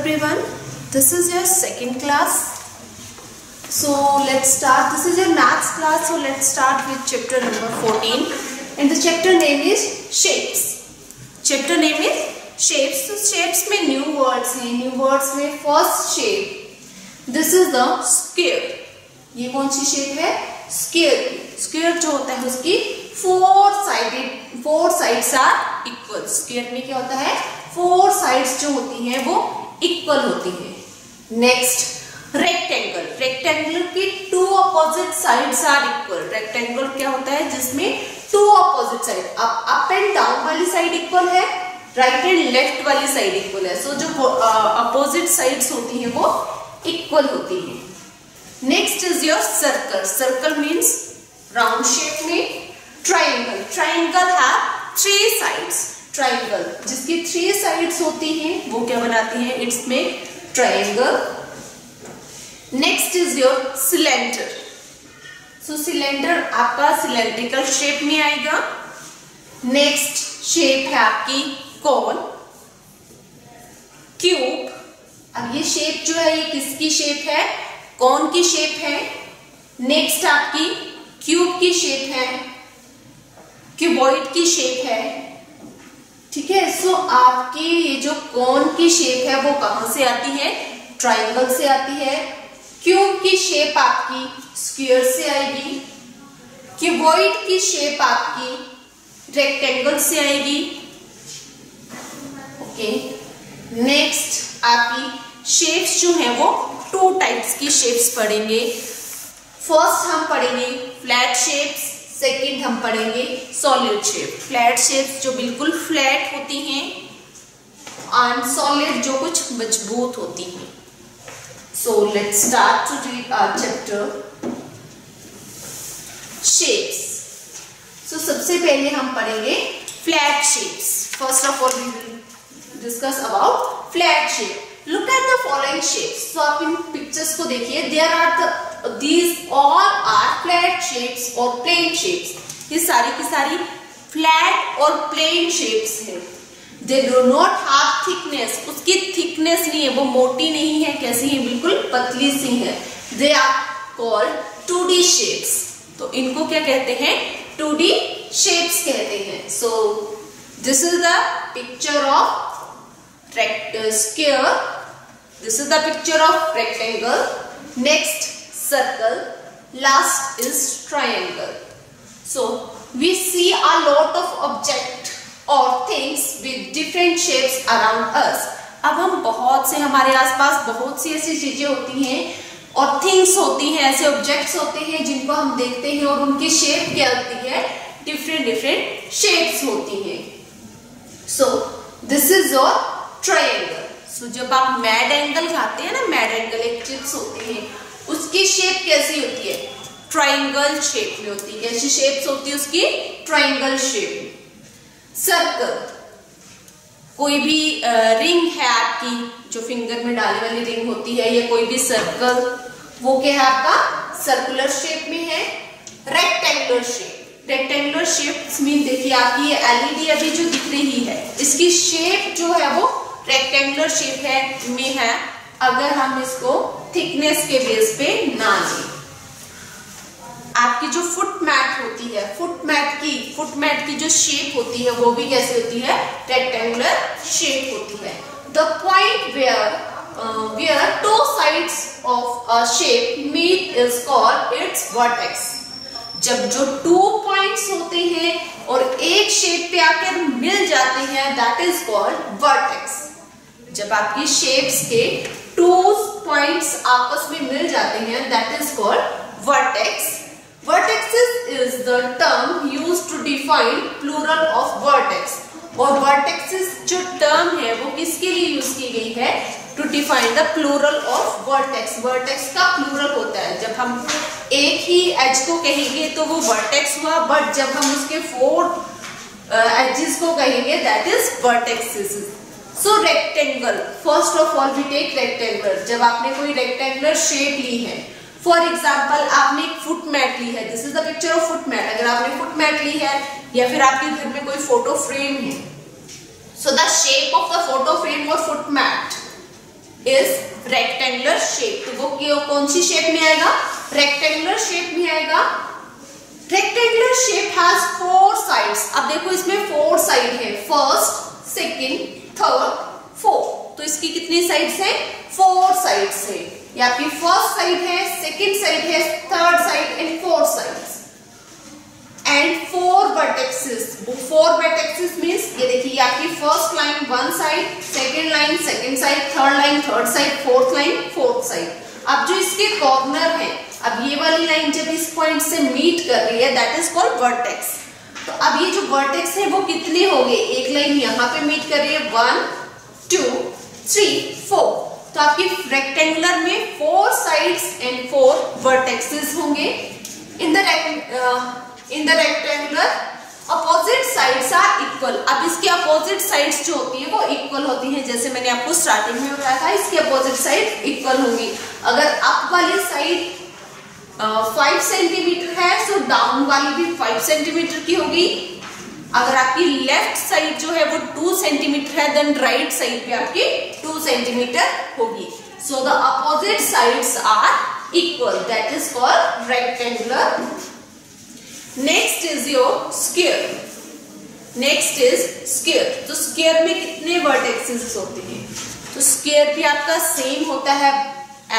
everyone, this is your second class. So let's start. This is your maths class, so let's start with chapter number 14 and the chapter name is shapes. Chapter name is shapes. So shapes में new words हैं. New words में first shape, this is the square. ये कौन सी shape है? Square. Square जो होता है उसकी four sides are equal. Square में क्या होता है? फोर साइड्स जो होती हैं वो इक्वल होती हैं. Next rectangle. रेक्टेंगल की two opposite sides are equal. Rectangle क्या होता है? जिसमें two opposite side, up and down वाली साइड इक्वल है, राइट एंड लेफ्ट वाली साइड इक्वल है. सो जो अपोजिट साइड्स होती हैं वो इक्वल होती हैं. Next is your circle. Circle means round shape में. Triangle. Triangle have three sides. Triangle जिसकी थ्री साइड्स होती हैं वो क्या बनाती हैं? इट्स में triangle. Next is your cylinder. So cylinder आपका सिलेंड्रिकल शेप में आएगा. नेक्स्ट शेप है आपकी कोन. क्यूब. अब ये शेप जो है ये किसकी शेप है? कोन की शेप है. नेक्स्ट आपकी क्यूब की शेप है, क्यूबॉइड की शेप है. ठीक है. सो आपकी ये जो कोन की शेप है वो कहां से आती है? ट्राइंगल से आती है. क्यूब की शेप आपकी स्क्वायर से आएगी. क्यूबॉइड की शेप आपकी रेक्टेंगल से आएगी. ओके. नेक्स्ट आपकी शेप्स जो है वो टू टाइप्स की शेप्स पढ़ेंगे. फर्स्ट हम पढ़ेंगे फ्लैट शेप्स, सेकेंड हम पढ़ेंगे सॉलिड शेप. फ्लैट शेप्स जो बिल्कुल फ्लैट होती हैं एंड सॉलिड जो कुछ मजबूत होती हैं. So let's start to read our chapter shapes. So सबसे पहले हम पढ़ेंगे flat shapes. First of all we will discuss about flat shape. Look at the following shapes. तो आप इन पिक्चर्स को देखिए. There are these all are flat shapes or plane shapes. ये सारी की सारी फ्लैट और प्लेन शेप्स हैं. They do not have thickness. उसकी थिकनेस नहीं है, वो मोटी नहीं है. कैसी है? बिल्कुल पतली सी है. They are called 2D shapes. तो इनको क्या कहते हैं? 2D shapes कहते हैं. So this is the picture of square. This is the picture of rectangle. Next circle. Last is triangle. So we see a lot of objects or things with different shapes around us. अब हम बहुत से, हमारे आसपास बहुत सी ऐसी चीजें होती हैं और थिंग्स होती हैं, ऐसे ऑब्जेक्ट्स होते हैं जिनको हम देखते हैं और उनकी शेप क्या होती है? डिफरेंट शेप्स होती हैं. So this is your triangle. So जब आप मैड एंगल खाते हैं ना, मैड एंगल एक चिप्स होती है, उसकी शेप कैसी होती है? ट्रायंगल शेप में होती है. कैसी शेप्स होती है उसकी? Triangle shape. सर्कल. कोई भी रिंग है आपकी जो फिंगर में डालने वाली रिंग होती है, या कोई भी सर्कल, वो क्या है आपका? सर्कुलर शेप में है. Rectangular shape. Rectangular shape mean देखिए आपकी ये एलईडी अभी जो दिख रही है, इसकी शेप जो है वो रेक्टेंगुलर शेप है में है, अगर हम इसको थिकनेस के बेस पे ना लें. आपकी जो फुट मैट होती है, फुट मैट की जो शेप होती है वो भी कैसी होती है? रेक्टेंगुलर शेप होती है. The point where two sides of a shape meet is called its vertex. जब जो टू पॉइंट्स होते हैं और एक शेप पे आकर मिल जाते हैं, दैट इज कॉल्ड वर्टेक्स. जब आपकी शेप्स के टू पॉइंट्स आपस में मिल जाते हैं, that is called vertex. Vertexes is the term used to define plural of vertex. और वर्टेक्सेस जो टर्म है वो किसके लिए यूज की गई है? To define the plural of vertex. Vertex का प्लूरल होता है. जब हम एक ही एज को कहेंगे तो वो वर्टेक्स हुआ, बट जब हम उसके फोर एजेस को कहेंगे that is vertexes. So rectangle. First of all we take rectangular. जब आपने कोई रेक्टेंगुलर शेप ली है, फॉर एग्जाम्पल आपने एक फुट मैट ली है. This is the picture of foot mat. अगर आपने फुट मैट ली है या फिर आपके घर में कोई फोटो फ्रेम है, so the shape of the photo frame और foot mat is rectangular shape. तो वो कौन सी शेप में आएगा? रेक्टेंगुलर शेप में आएगा। Rectangular shape has 4 sides. अब देखो इसमें 4 साइड है, फर्स्ट, सेकंड, थर्ड, फोर्थ। तो इसकी कितनी साइड्स है? 4 साइड्स है। ये आपकी फर्स्ट साइड है, सेकंड साइड है, third side and fourth sides and 4 vertexes. 4 vertexes means ये देखिए आपकी first line one side, second line second side, third line third side, fourth line fourth side. अब जो इसके कॉर्नर है, अब ये वाली लाइन जब इस पॉइंट से मीट कर रही है दैट इज कॉल्ड वर्टेक्स। तो अब ये जो वर्टेक्स है वो कितने हो गए? एक लाइन यहाँ पे मीट कर रही है, 1 2 3 4। तो आपकी रेक्टेंगुलर में 4 साइड्स एंड 4 वर्टेक्सेस होंगे। In the rectangular opposite sides are equal. अब इसके अपोजिट साइड्स जो होती है वो इक्वल होती हैं, जैसे मैंने आपको स्टार्टिंग में बताया था, इसकी अपोजिट साइड इक्वल होंगी। अगर अप वाली साइड 5 सेंटीमीटर है तो डाउन वाली भी 5 सेंटीमीटर की होगी। अगर आपकी लेफ्ट साइड जो है वो 2 सेंटीमीटर है देन राइट साइड पे आपकी 2 सेंटीमीटर होगी। So the opposite sides are equal, that is called rectangular. Next is your square. Next is square. तो स्क्वायर में कितने वर्टेक्सेस होते हैं? तो स्क्वायर भी आपका सेम होता है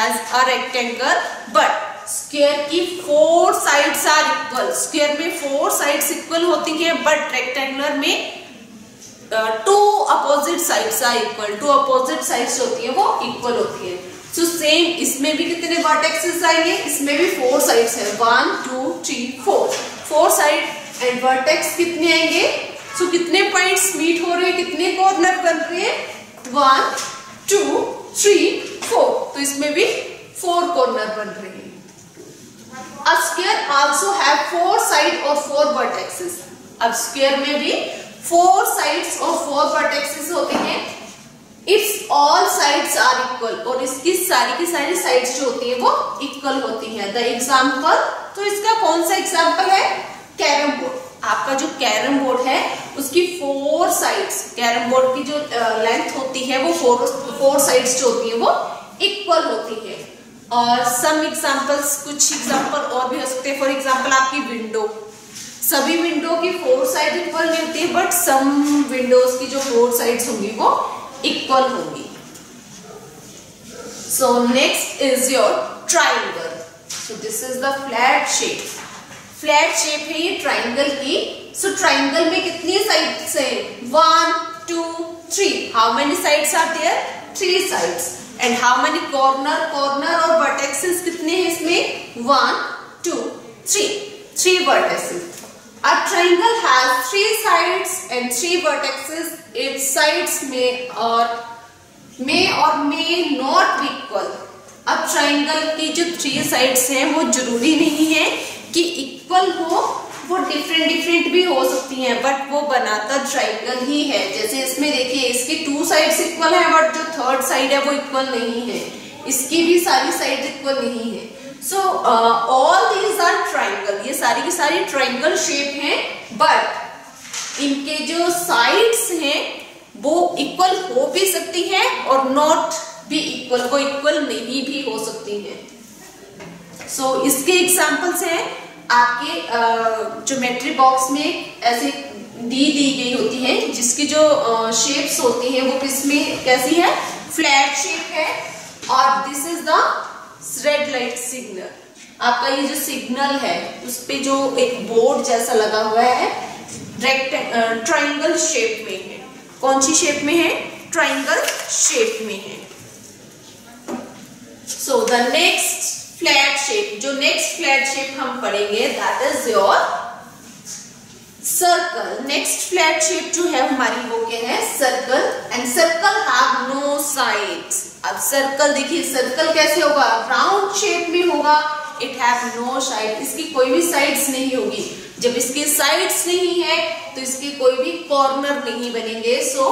as a rectangle, but square की 4 साइड्स आर इक्वल। स्क्वायर में 4 साइड्स इक्वल होती हैं, बट रेक्टेंगुलर में 2 opposite sides are equal. 2 opposite sides होती है वो इक्वल होती है। सो सेम इसमें भी कितने वर्टेक्सेस आएंगे? इसमें भी 4 साइड्स है, 1 2 3 4। 4 साइड एंड वर्टेक्स कितने आएंगे? सो कितने पॉइंट्स मीट हो रहे हैं, कितने कॉर्नर बन रहे हैं? 1 2 3 4। तो इसमें भी 4 कॉर्नर बन रहे हैं। A square also have 4 sides और 4 vertices। अब स्क्वायर में भी 4 sides और 4 vertices होते हैं। Its all sides are equal। और इसकी सारी की सारी साइड्स जो होती है वो इक्वल होती हैं। The example, तो इसका कौन सा एग्जाम्पल है? Carrom board. आपका जो कैरम बोर्ड है उसकी 4 साइड्स, कैरम बोर्ड की जो लेंथ होती है वो 4 साइड्स जो होती है वो इक्वल होती है। और सम एग्जाम्पल्स, कुछ एग्जाम्पल और भी हो सकते हैं। फॉर एग्जाम्पल आपकी विंडो, सभी विंडो की 4 साइड इक्वल नहीं होती है, बट सम विंडोज की जो 4 साइड्स होंगी वो इक्वल होंगी। So next is your triangle. So this is the flat shape. Flat shape है ये ट्राइंगल की। सो ट्राइंगल में कितनी साइड्स है? 1 2 3। How many sides are there? 3 sides. And how many corner? Corner और वर्टेक्सेस कितने हैं इसमें? 1 2 3 vertexes. A triangle has 3 sides and 3 vertices. Its sides may or may not be equal। अब triangle की जो 3 साइड्स हैं वो जरूरी नहीं है कि इक्वल हो, वो डिफरेंट भी हो सकती हैं, बट वो बनाता ट्राइंगल ही है। जैसे इसमें देखिए इसकी 2 साइड्स इक्वल है, बट जो थर्ड साइड है वो इक्वल नहीं है। इसकी भी सारी साइड इक्वल नहीं है। So all these are triangle. ये सारी की सारी ट्राइंगल शेप हैं, बट इनके जो साइड्स हैं वो इक्वल हो भी सकती हैं और नॉट भी इक्वल, वो इक्वल नहीं भी हो सकती हैं। सो इसके एग्जांपल्स हैं आपके ज्योमेट्री बॉक्स में ऐसे दी गई होती है, जिसकी जो शेप्स होती हैं वो किसमें कैसी है? फ्लैट शेप है। और this is the red light signal. आपका ये जो सिग्नल है उस पे जो एक बोर्ड जैसा लगा हुआ है ट्राइंगल शेप में है। कौन सी शेप में है? ट्राइंगल शेप में है। So the next flat shape, जो नेक्स्ट फ्लैट शेप हम पढ़ेंगे that is your circle. Next flat shape जो है हमारी वो क्या है? Circle. And circle have no sides. अब सर्कल देखिए, सर्कल कैसे होगा? राउंड शेप में होगा। It have no side. इसकी कोई भी साइड्स नहीं होगी। जब इसकी साइड्स नहीं है तो इसके कोई भी कॉर्नर नहीं बनेंगे। So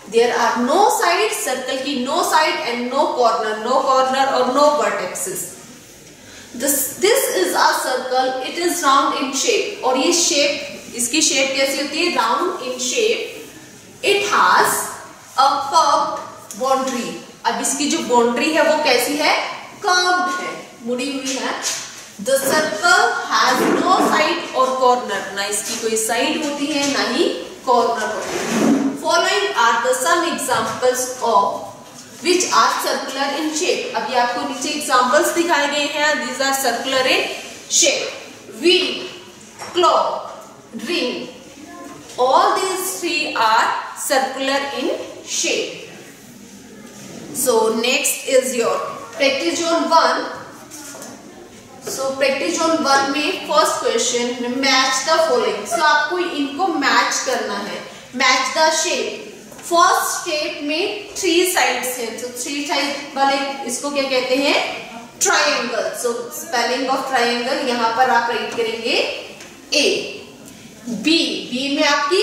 there are no side. Circle की no side and no corner और no vertexes. This is a circle. It is round in shape। और ये शेप, इसकी शेप कैसी होती है? Round in shape. It has a curved boundary। अब इसकी जो बाउंड्री है वो कैसी है, कर्व्ड है, मुड़ी हुई है। The circle has no side और कॉर्नर, ना इसकी कोई साइड होती है ना ही कॉर्नर होती है। Following are the some examples of which are circular in shape. अभी आपको नीचे एग्जांपल्स दिखाए गए हैं, these are circular in shape. Wheel, clock, ring, all these three are circular in shape. So next is your practice zone 1. So practice zone 1 में first question, match the following. So आपको इनको match करना है, match the shape. First shape में 3 sides हैं, तो 3 side वाले इसको क्या कहते हैं, triangle. So spelling of triangle यहाँ पर आप राइट करेंगे A. बी में आपकी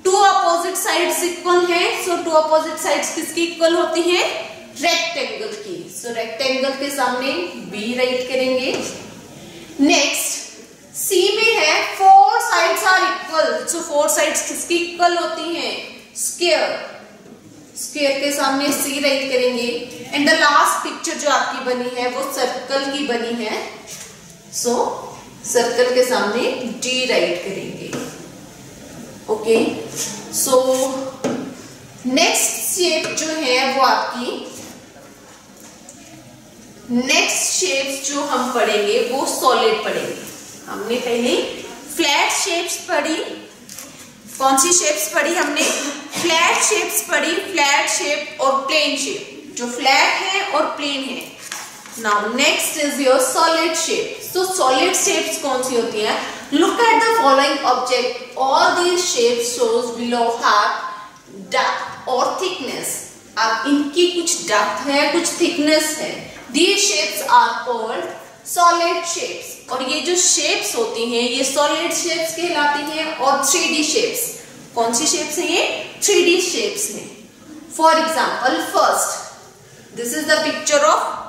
2 अपोजिट साइड्स इक्वल हैं, सो 2 अपोजिट साइड्स किसकी इक्वल होती हैं, रेक्टेंगल की। सो रेक्टेंगल के सामने बी राइट करेंगे। नेक्स्ट सी में है 4 sides are equal, so 4 sides किसकी इक्वल होती हैं, स्क्वायर। स्क्वायर के सामने सी राइट करेंगे। एंड द लास्ट पिक्चर जो आपकी बनी है वो सर्कल की बनी है, सो सर्कल के सामने डी राइट करेंगे। ओके, सो नेक्स्ट शेप जो है वो आपकी, नेक्स्ट शेप्स जो हम पढ़ेंगे वो सॉलिड पढ़ेंगे। हमने पहले फ्लैट शेप्स पढ़ी, कौन सी शेप्स पढ़ी हमने, फ्लैट शेप्स पढ़ी, फ्लैट शेप और प्लेन शेप, जो फ्लैट है और प्लेन है। Now next is your solid shape. तो सॉलिड शेप्स कौन सी होती है, look at the following object, all these shapes shows below have depth और थिकनेस। अब इनकी कुछ डेप्थ है, कुछ थिकनेस है। These shapes are called solid shapes. और ये जो शेप्स होती हैं ये सॉलिड शेप्स कहलाती हैं। और 3D शेप्स, कौन सी शेप्स हैं ये, 3D शेप्स हैं। For example first, this is the picture of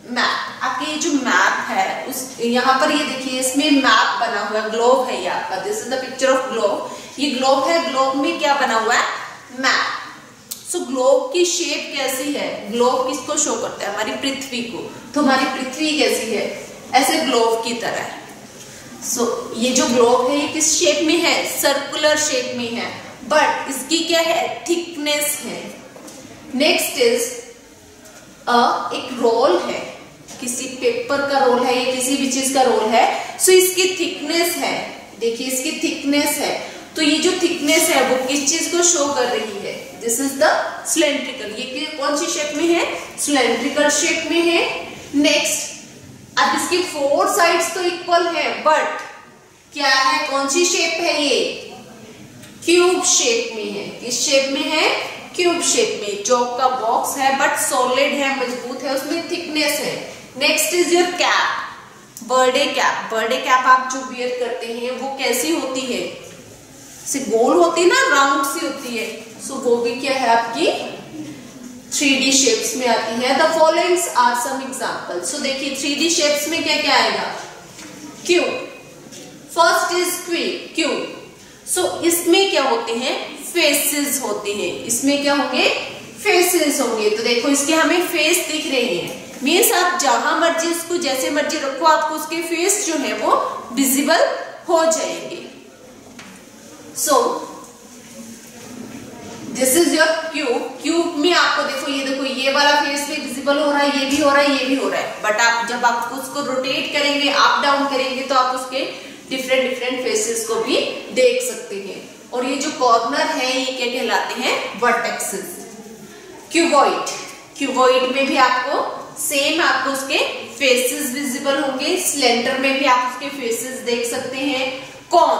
map. आपके ये जो मैप है उस यहाँ पर ये देखिए, इसमें मैप बना हुआ है, ग्लोब है ये आपका, this is the picture of globe. ये ग्लोब है, ग्लोब में क्या बना हुआ है, मैप। सो ग्लोब की शेप कैसी है, ग्लोब किसको शो करता है, हमारी पृथ्वी को। तो हमारी पृथ्वी कैसी है, ऐसे ग्लोब की तरह है। सो ये जो ग्लोब है ये किस शेप में है, सर्कुलर शेप में है, बट इसकी क्या है, थिकनेस है। नेक्स्ट इज एक रोल है, किसी पेपर का रोल है या किसी भी चीज का रोल है, सो इसकी थिकनेस है, देखिए इसकी थिकनेस है। तो ये जो थिकनेस है वो किस चीज को शो कर रही है, दिस इज द सिलेंड्रिकल। ये कौन सी शेप में है, सिलेंड्रिकल शेप में है। नेक्स्ट, अब इसकी 4 साइड्स तो इक्वल है, बट क्या है, कौन सी शेप है ये, क्यूब शेप में है। किस शेप में है, क्यूब शेप में। चौक का बॉक्स है बट सॉलिड है, मजबूत है, उसमें थिकनेस है। Next is your cap, birthday cap. Birthday cap आप जो वियर करते हैं वो कैसी होती है, से गोल होती है ना, राउंड सी होती है। सो वो भी क्या है आपकी 3D शेप्स में आती है। The followings are some example. So देखिए 3D शेप्स में क्या क्या आएगा, cube. First is cube. So इसमें क्या होते हैं, फेसेस होते हैं। इसमें क्या होंगे, फेसेस होंगे। तो देखो इसके हमें फेस दिख रहे हैं, मीन्स आप जहां मर्जी उसको जैसे मर्जी रखो, आपको उसके फेस जो है वो विजिबल हो जाएंगे। सो this is your cube. Cube में आपको देखो ये वाला फेस भी विजिबल हो रहा है, ये भी हो रहा है, ये भी हो रहा है। बट आप जब आप उसको रोटेट करेंगे, अप डाउन करेंगे, तो आप उसके डिफरेंट फेसेस को भी देख सकते हैं। और ये जो कॉर्नर है ये क्या कहलाते हैं, वर्टेक्सेस। क्यूबॉइड, क्यूबॉइड में भी आपको सेम आपको उसके फेसेस विजिबल होंगे। सिलेंडर में भी आप उसके फेसेस देख सकते हैं। कॉन,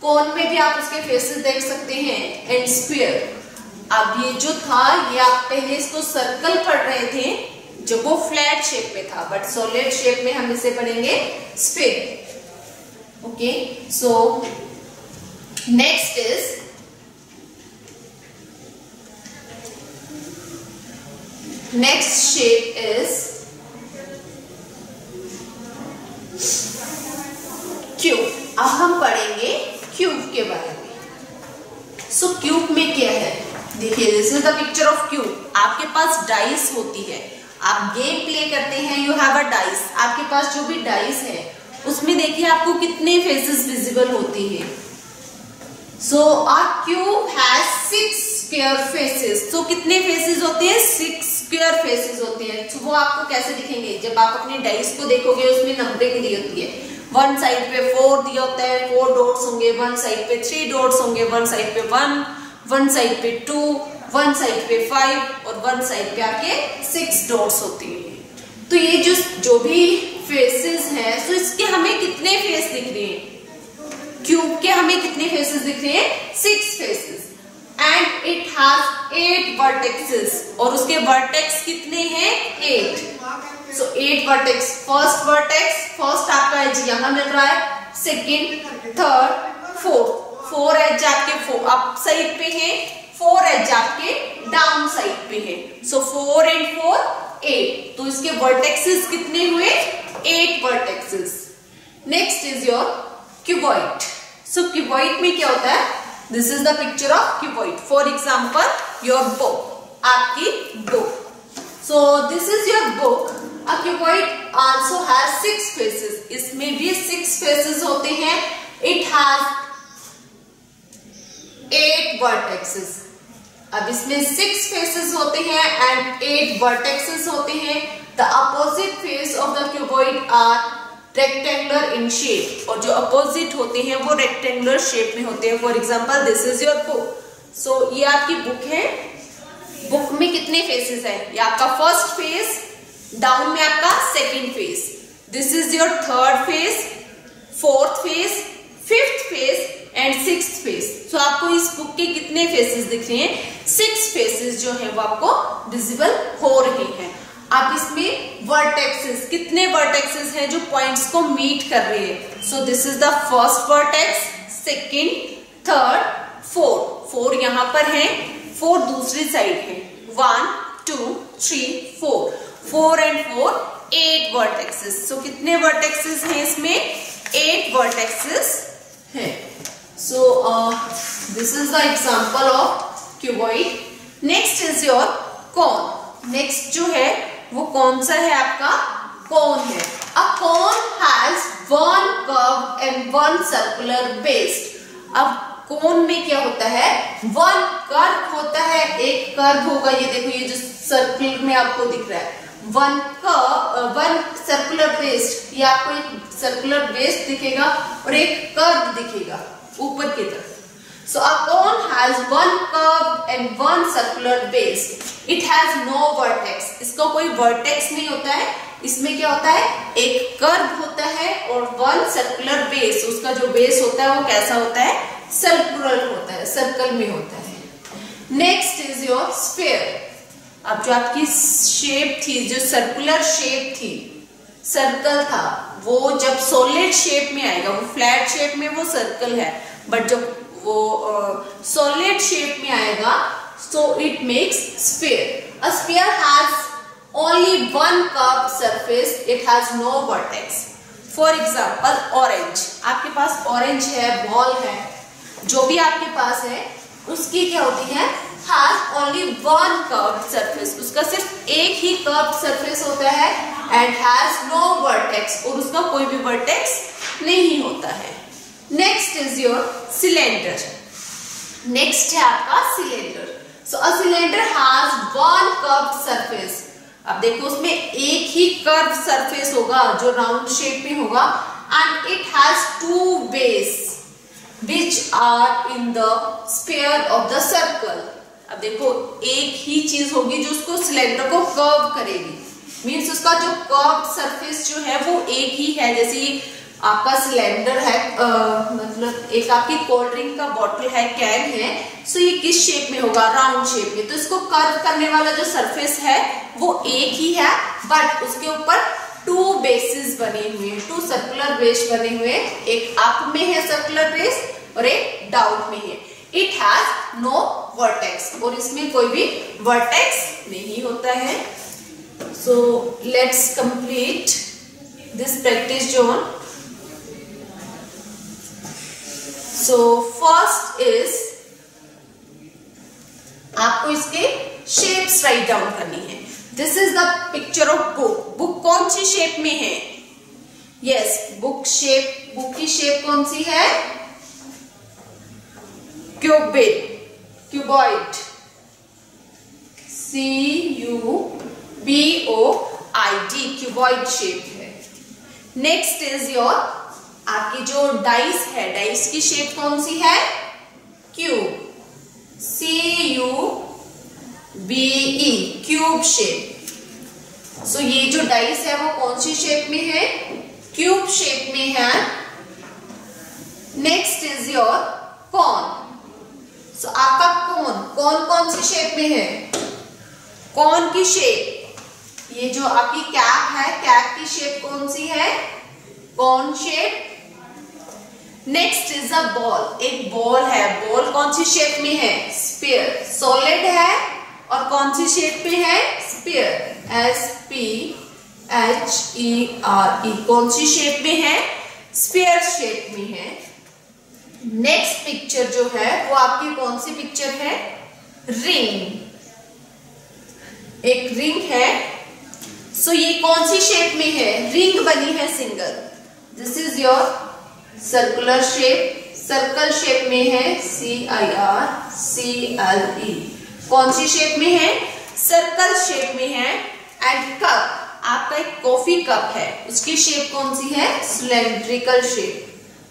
कॉन में भी आप उसके फेसेस देख सकते हैं। एंड स्क्वायर, अब ये जो था ये आप पहले इसको सर्कल पढ़ रहे थे जब वो फ्लैट शेप में था, बट सॉलिड शेप में हम इसे पढ़ेंगे sphere. Okay, so next is next shape is cube. अब हम पढ़ेंगे क्यूब के बारे में। सो क्यूब में क्या है, देखिए this is the picture of cube. आपके पास डाइस होती है, आप गेम प्ले करते हैं, यू हैव अ डाइस। आपके पास जो भी डाइस है उसमें देखिए आपको कितने फेसेस विजिबल होती है। So a cube has 6 square faces. तो कितने फेसेस होते हैं? 6 स्क्वायर फेसेस होते हैं। तो वो आपको कैसे दिखेंगे? जब आप अपने डाइस को देखोगे उसमें नंबरिंग दी होती है। वन साइड पे 4 दिया होता है, 4 डॉट्स होंगे, वन साइड पे 3 डॉट्स होंगे, वन साइड पे 1, वन साइड पे 2, वन साइड पे 5 और वन साइड पे आपके 6 डॉट्स होती है। तो ये जो भी फेसेस हैं, तो इसके हमें कितने फेस दिख रहे हैं? क्यूब के हमें कितने फेसेस दिख रहे हैं? 6 faces. And it has 8 vertexes. और उसके वर्टेक्स कितने हैं? 8। सो 8 वर्टेक्स। फर्स्ट वर्टेक्स, फर्स्ट आपका एज यहाँ मिल रहा है, सेकेंड, थर्ड, फोर्थ। 4 एज आपके अप साइड पे है, 4 एज आपके डाउन साइड पे है। सो 4 and 4 8। तो इसके वर्टेक्सेस कितने हुए? 8 vertexes. Next is your cuboid. So cuboid में क्या होता है? This is the picture of cuboid. For example your book, आपकी book. So this is your book. A cuboid also has 6 faces. इसमें भी 6 फेसेस होते हैं। It has 8 vertexes. अब इसमें 6 फेसेस होते हैं एंड 8 वर्टेक्सेस होते हैं। The opposite face of the cuboid are rectangular in shape. और जो अपोजिट होते हैं वो रेक्टेंगुलर शेप में होते हैं। For example this is your book. So ये आपकी बुक है। बुक में कितने फेसेस है? ये आपका फर्स्ट फेस, डाउन में आपका second face, this is your third face, fourth face, fifth face and sixth face. So आपको इस बुक के कितने फेसेस दिख रहे हैं? 6 फेसेस जो है वो आपको विजिबल हो रहे हैं। अब इसमें वर्टेक्सेस, कितने वर्टेक्सेस हैं जो पॉइंट्स को मीट कर रहे हैं? So this is the first vertex, second, third, fourth. 4 यहाँ पर है, 4 दूसरी साइड है, 1 2 3 4। 4 and 4 8 वर्टेक्सेस। सो कितने वर्टेक्सेस हैं इसमें? 8 वर्टेक्सेस है। So this is the example of cuboid. Next is your cone. Next जो है वो कौन सा है? आपका कोन है। A cone has 1 curve and 1 circular base. अब कोन में क्या होता है? 1 कर्व होता है, एक कर्व होगा। ये देखो, ये जो सर्कल में आपको दिख रहा है, 1 सर्कुलर बेस। ये आपको एक सर्कुलर बेस दिखेगा और एक कर्व दिखेगा ऊपर की तरफ। So a cone has 1 curve and 1 circular base. It has no vertex. इसका कोई वर्टेक्स नहीं होता है। इसमें क्या होता है? एक कर्व होता है और 1 सर्कुलर बेस। उसका जो बेस होता है वो कैसा होता है? सर्कुलर होता है, सर्कल में होता है। Next is your sphere. अब जो आपकी शेप थी, जो सर्कुलर शेप थी, सर्कल था, वो जब सॉलिड शेप में आएगा, वो फ्लैट शेप में वो सर्कल है, बट जब वो सॉलिड शेप में आएगा so it makes sphere. A sphere has only 1 curved surface. It has no vertex. For example, orange. आपके पास orange है, ball है, जो भी आपके पास है उसकी क्या होती है? Has only 1 curved surface. उसका सिर्फ एक ही curved surface होता है and has no vertex. और उसका कोई भी vertex नहीं होता है। Next is your cylinder. Next है आपका cylinder. So a cylinder has 1 curved surface. अब देखो उसमें एक ही कर्व सरफेस होगा जो राउंड शेप में होगा and it has 2 base which are in the sphere of the circle. अब देखो एक ही चीज होगी जो उसको सिलेंडर को कर्व करेगी, मीन्स उसका जो कर्व सरफेस जो है वो एक ही है। जैसे आपका सिलेंडर है, मतलब एक आपकी कोल्ड ड्रिंक का बॉटल है, कैन है, सो ये किस शेप में होगा? राउंड शेप में। तो इसको कर्व करने वाला जो सरफेस है वो एक ही है, बट उसके ऊपर 2 बेसिस बने हुए हैं, 2 सर्कुलर बेस बने हुए। एक अप में है सर्कुलर बेस और एक डाउन में है। It has no vertex. और इसमें कोई भी वर्टेक्स नहीं होता है। So let's complete this practice zone. So first is आपको इसके शेप्स राइट डाउन करनी है। This is the picture of book. Book कौन सी शेप में है? यस, बुक की शेप कौन सी है? क्यूबॉइड, CUBOID, क्यूबॉइड शेप है। नेक्स्ट इज योर, आपकी जो डाइस है, डाइस की शेप कौन सी है? Cube, CUBE, cube shape. So ये जो डाइस है वो कौन सी शेप में है? क्यूब शेप में है। Next is your corn. सो आपका कॉर्न कौन सी शेप में है? कॉर्न की शेप, ये जो आपकी कैप है, कैप की शेप कौन सी है? Corn shape. Next is a ball, एक बॉल है, बॉल कौन सी शेप में है? स्फीयर, सॉलिड है और कौन सी शेप में है? स्फीयर, SPHERE, कौन सी शेप में है? स्फीयर शेप में है। नेक्स्ट पिक्चर जो है वो आपकी कौन सी पिक्चर है? रिंग, एक रिंग है। सो ये कौन सी शेप में है? रिंग बनी है single. This is your circular shape, circle shape में है, CIRCLE, कौन सी शेप में है? सर्कल शेप में है। एंड कप, आपका एक कॉफी कप है, उसकी शेप कौन सी है? सिलेंड्रिकल शेप,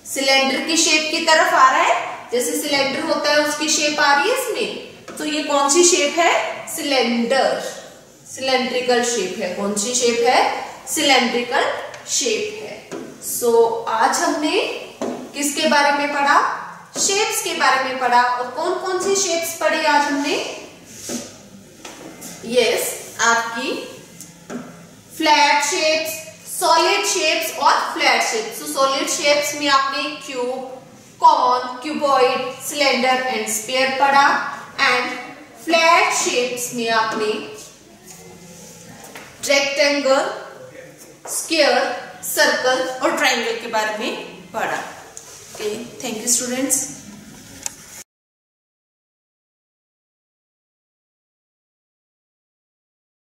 सिलेंडर की शेप की तरफ आ रहा है, जैसे सिलेंडर होता है उसकी शेप आ रही है इसमें। तो ये कौन सी शेप है? सिलेंडर, सिलेंड्रिकल शेप है। कौन सी शेप है? सिलेंड्रिकल शेप है। सो आज हमने किसके बारे में पढ़ा? शेप्स के बारे में पढ़ा। और कौन कौन सी शेप्स पढ़ी आज हमने? यस, आपकी फ्लैट शेप्स, सॉलिड शेप्स और फ्लैट शेप्स। तो सॉलिड शेप्स में आपने cube, corn, cuboid, cylinder and sphere पढ़ा। एंड फ्लैट शेप्स में आपने रेक्टेंगल, स्क्वायर, सर्कल और ट्रायंगल के बारे में पढ़ा। Okay, thank you students.